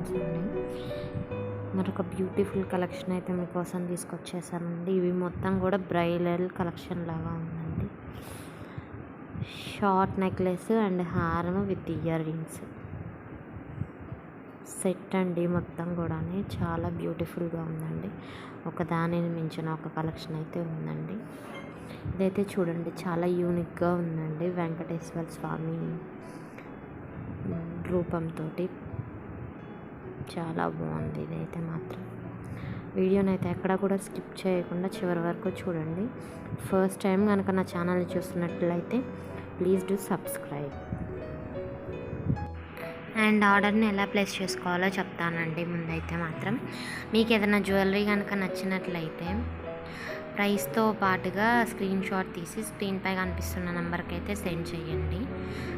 Collections ఉన్నాయి. మరొక beautiful collection అయితే మీకోసం తీసుకొచ్చేసానండి. ఇవి మొత్తం కూడా బ్రైడల్ కలెక్షన్ లాగా ఉందండి. షార్ట్ నెక్లెస్ అండ్ హారం విత్ ఇయర్ రింగ్స్ సెట్ అండి. మొత్తం కూడా చాలా బ్యూటిఫుల్గా ఉందండి. ఒక దానిని మించిన ఒక కలెక్షన్ అయితే ఉందండి. ఇదైతే చూడండి చాలా యూనిక్గా ఉందండి. వెంకటేశ్వర స్వామి రూపంతో చాలా బాగుంది. ఇదైతే మాత్రం వీడియోని అయితే ఎక్కడ కూడా స్కిప్ చేయకుండా చివరి వరకు చూడండి. ఫస్ట్ టైం కనుక నా ఛానల్ని చూస్తున్నట్లయితే ప్లీజ్ డూ సబ్స్క్రైబ్. అండ్ ఆర్డర్ని ఎలా ప్లేస్ చేసుకోవాలో చెప్తానండి. ముందైతే మాత్రం మీకు ఏదైనా జ్యువెలరీ కనుక నచ్చినట్లయితే ప్రైస్తో పాటుగా స్క్రీన్ షాట్ తీసి స్క్రీన్పై కనిపిస్తున్న నెంబర్కి అయితే సెండ్ చేయండి.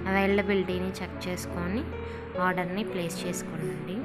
అవైలబిలిటీని చెక్ చేసుకొని ఆర్డర్ని ప్లేస్ చేసుకోండి.